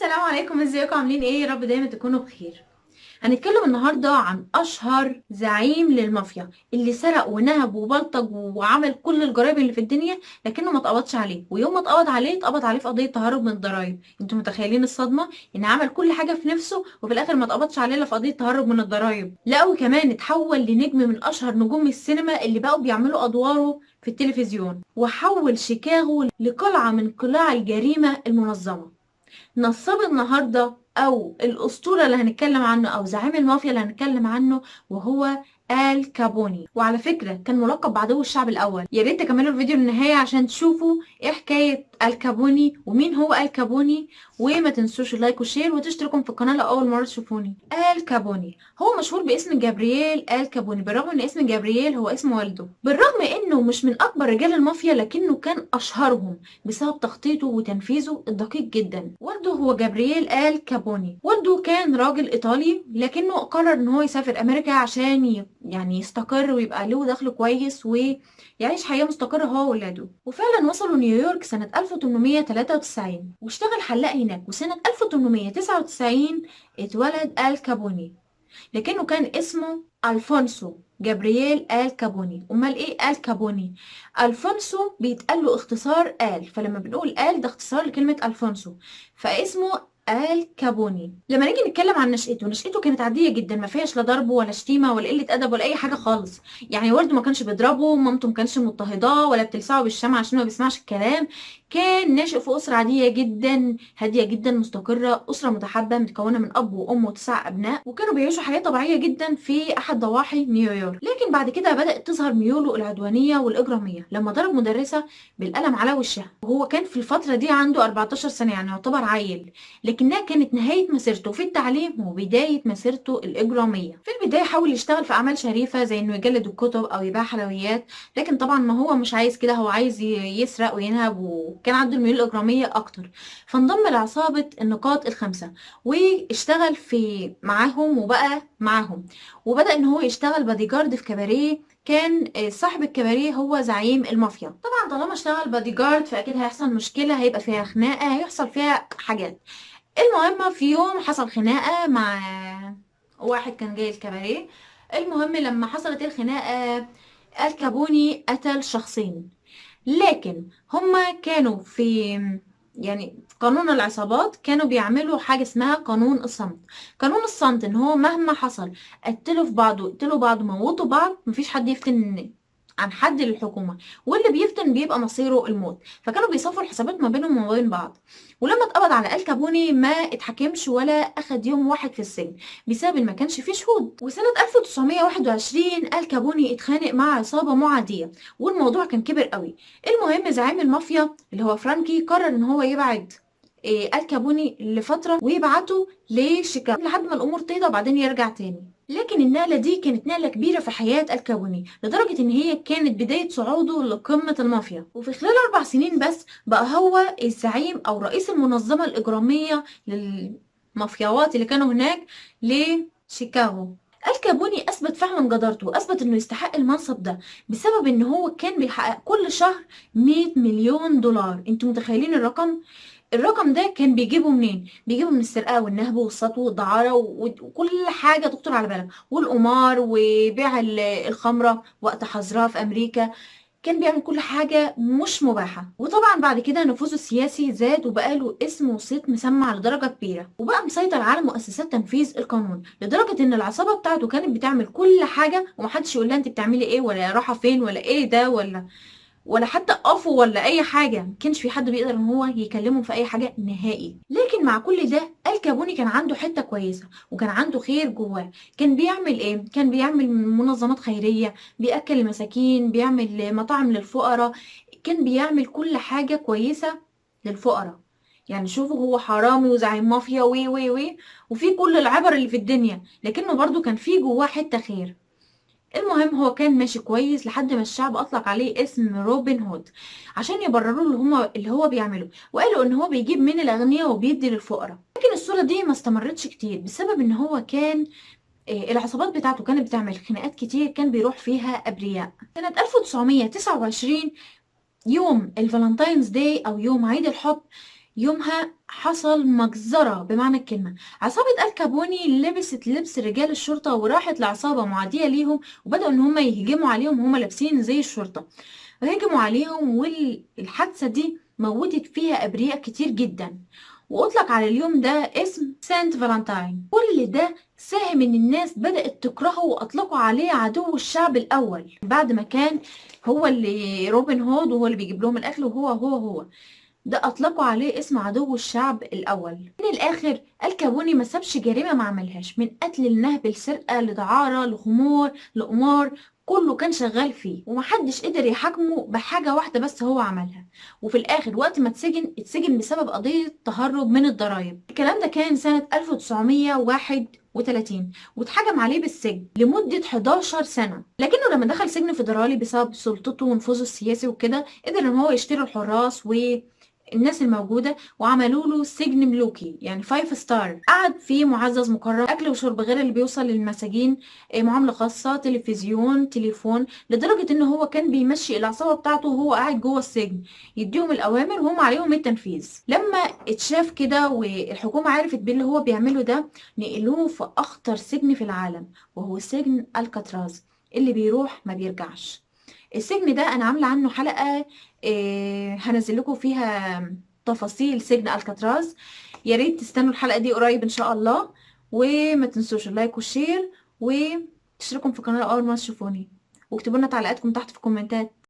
السلام عليكم، ازيكم؟ عاملين ايه؟ يا رب دايما تكونوا بخير. هنتكلم النهارده عن اشهر زعيم للمافيا اللي سرق ونهب وبلطج وعمل كل الجرائم اللي في الدنيا، لكنه ما اتقبضش عليه. ويوم ما اتقبض عليه في قضيه تهرب من الضرايب. انتوا متخيلين الصدمه؟ ان عمل كل حاجه في نفسه وفي الاخر ما اتقبضش عليه الا في قضيه تهرب من الضرايب. لا وكمان اتحول لنجم من اشهر نجوم السينما اللي بقوا بيعملوا ادواره في التلفزيون، وحول شيكاغو لقلعه من قلاع الجريمه المنظمه. نصاب النهارده او الاسطوره اللي هنتكلم عنه او زعيم المافيا اللي هنتكلم عنه وهو آل كابوني. وعلى فكرة كان ملقب بعدو الشعب الأول. يا ريت تكملوا الفيديو للنهاية عشان تشوفوا ايه حكاية آل كابوني ومين هو آل كابوني. وما تنسوش اللايك والشير وتشتركوا في القناة لو أول مرة تشوفوني. آل كابوني هو مشهور باسم جابرييل آل كابوني، بالرغم ان اسم جابرييل هو اسم والده. بالرغم انه مش من أكبر رجال المافيا لكنه كان أشهرهم بسبب تخطيطه وتنفيذه الدقيق جدا. والده هو جابرييل آل كابوني. والده كان راجل إيطالي لكنه قرر ان هو يسافر أمريكا عشان يعني يستقر ويبقى له دخل كويس ويعيش حياة مستقرة هو وولاده. وفعلا وصلوا نيويورك سنة 1893 واشتغل حلاق هناك. وسنة 1899 اتولد آل كابوني، لكنه كان اسمه ألفونسو جابرييل آل كابوني. امال ايه آل كابوني؟ ألفونسو بيتقال له اختصار آل، فلما بنقول آل ده اختصار لكلمة ألفونسو، فاسمه آل كابوني. لما نيجي نتكلم عن نشأته كانت عادية جدا، ما فيهاش لا ضرب ولا شتيمة ولا قلة أدب ولا أي حاجة خالص. يعني والده ما كانش بيضربه، مامته ما كانش مضطهداه ولا بتلسعه بالشمع عشان ما بيسمعش الكلام. كان ناشئ في أسرة عادية جدا، هادية جدا، مستقرة، أسرة متحابة متكونة من أب وأم وتسع أبناء، وكانوا بيعيشوا حياة طبيعية جدا في أحد ضواحي نيويورك. لكن بعد كده بدأت تظهر ميوله العدوانية والإجرامية لما ضرب مدرسة بالقلم على وشها، وهو كان في الفترة دي عنده 14 سنة، يعني يعتبر عيل. لكنها كانت نهاية مسيرته في التعليم وبداية مسيرته الإجرامية. في البداية حاول يشتغل في أعمال شريفة زي إنه يجلد الكتب أو يبيع حلويات، لكن طبعا ما هو مش عايز كده، هو عايز يسرق وينهب، وكان عنده الميول الإجرامية أكتر. فانضم لعصابة النقاط الخمسة واشتغل معاهم وبقى معاهم، وبدأ إن هو يشتغل بادي جارد في كباريه. كان صاحب الكباريه هو زعيم المافيا. طبعا طالما اشتغل بادي جارد فأكيد هيحصل مشكلة، هيبقى فيها خناقة، هيحصل فيها حاجات. المهم في يوم حصل خناقة مع واحد كان جاي الكباريه. المهم لما حصلت الخناقة الكابوني قتل شخصين، لكن هما كانوا يعني في قانون العصابات كانوا بيعملوا حاجة اسمها قانون الصمت. قانون الصمت ان هو مهما حصل قتلوا بعض موتوا بعض، مفيش حد يفتن عن حد للحكومة، واللي بيفتن بيبقى مصيره الموت. فكانوا بيصفوا الحسابات ما بينهم وما بين بعض. ولما اتقبض على آل كابوني ما اتحكمش ولا اخد يوم واحد في السجن بسبب ان ما كانش فيه شهود. وسنة 1921 آل كابوني اتخانق مع عصابة معادية والموضوع كان كبر قوي. المهم زعيم المافيا اللي هو فرانكي قرر ان هو يبعد آل كابوني لفترة ويبعته لشيكاغو لحد ما الامور تهدى وبعدين يرجع تاني. لكن النقلة دي كانت نقلة كبيرة في حياة آل كابوني لدرجة ان هي كانت بداية صعوده لقمة المافيا. وفي خلال 4 سنين بس بقى هو الزعيم او رئيس المنظمة الاجرامية للمافياوات اللي كانوا هناك لشيكاغو. آل كابوني اثبت فعلا جدارته واثبت انه يستحق المنصب ده بسبب ان هو كان بيحقق كل شهر 100 مليون دولار. انتوا متخيلين الرقم؟ الرقم ده كان بيجيبه منين؟ بيجيبه من السرقة والنهب والسطو والدعارة وكل حاجة تخطر على بالك، والقمار وبيع الخمرة وقت حظرها في أمريكا. كان بيعمل كل حاجة مش مباحة. وطبعا بعد كده نفوذه السياسي زاد وبقى له اسم وصيت مسمع لدرجة كبيرة، وبقى مسيطر على مؤسسات تنفيذ القانون لدرجة ان العصابة بتاعته كانت بتعمل كل حاجة ومحدش يقول لها انت بتعملي ايه ولا رايحة فين ولا ايه ده ولا حتى قفوا ولا اي حاجه. ما كانش في حد بيقدر ان هو يكلمهم في اي حاجه نهائي. لكن مع كل ده آل كابوني كان عنده حته كويسه وكان عنده خير جواه. كان بيعمل ايه؟ كان بيعمل منظمات خيريه، بياكل المساكين، بيعمل مطاعم للفقراء، كان بيعمل كل حاجه كويسه للفقراء. يعني شوفوا هو حرامي وزعيم مافيا وي وي وي وفي كل العبر اللي في الدنيا، لكنه برضو كان في جواه حته خير. المهم هو كان ماشي كويس لحد ما الشعب اطلق عليه اسم روبن هود عشان يبرروا له اللي هو بيعمله، وقالوا ان هو بيجيب من الاغنياء وبيدي للفقراء. لكن الصورة دي ما استمرتش كتير بسبب ان هو كان العصابات بتاعته كانت بتعمل خناقات كتير كان بيروح فيها ابرياء. سنة 1929 يوم الفالنتاينز داي او يوم عيد الحب يومها حصل مجزرة بمعنى الكلمة. عصابة الكابوني لبست لبس رجال الشرطة وراحت لعصابة معادية ليهم، وبدأوا ان هم يهجموا عليهم وهم لابسين زي الشرطة، وهجموا عليهم. والحادثة دي موتت فيها أبرياء كتير جدا، وأطلق على اليوم ده اسم سانت فالنتاين. كل ده ساهم ان الناس بدأت تكرهه، وأطلقوا عليه عدو الشعب الأول، بعد ما كان هو اللي روبن هود وهو اللي بيجيب لهم الأكل، وهو ده أطلقوا عليه اسم عدو الشعب الأول. من الآخر الكابوني ما سابش جريمة ما عملهاش، من قتل لنهب لسرقة لدعارة لخمور لقمار، كله كان شغال فيه، ومحدش قدر يحاكمه بحاجة واحدة بس هو عملها. وفي الآخر وقت ما اتسجن بسبب قضية تهرب من الضرائب. الكلام ده كان سنة 1931، واتحكم عليه بالسجن لمدة 11 سنة. لكنه لما دخل سجن فيدرالي بسبب سلطته ونفوذه السياسي وكده، قدر ان هو يشتري الحراس الناس الموجودة، وعملوا له سجن ملوكي يعني 5 ستار. قعد فيه معزز مكرم، أكل وشرب غير اللي بيوصل للمساجين، معاملة خاصة، تلفزيون، تليفون، لدرجة إن هو كان بيمشي العصابة بتاعته وهو قاعد جوه السجن، يديهم الأوامر وهم عليهم التنفيذ. لما اتشاف كده والحكومة عرفت باللي هو بيعمله ده، نقلوه في أخطر سجن في العالم، وهو سجن الكاتراز اللي بيروح ما بيرجعش. السجن ده انا عامله عنه حلقه، هنزل لكم فيها تفاصيل سجن الكاتراز. يا ريت تستنوا الحلقه دي قريب ان شاء الله، وما تنسوش اللايك والشير، وتشتركوا في القناه اول ما تشوفوني، واكتبوا لنا تعليقاتكم تحت في الكومنتات.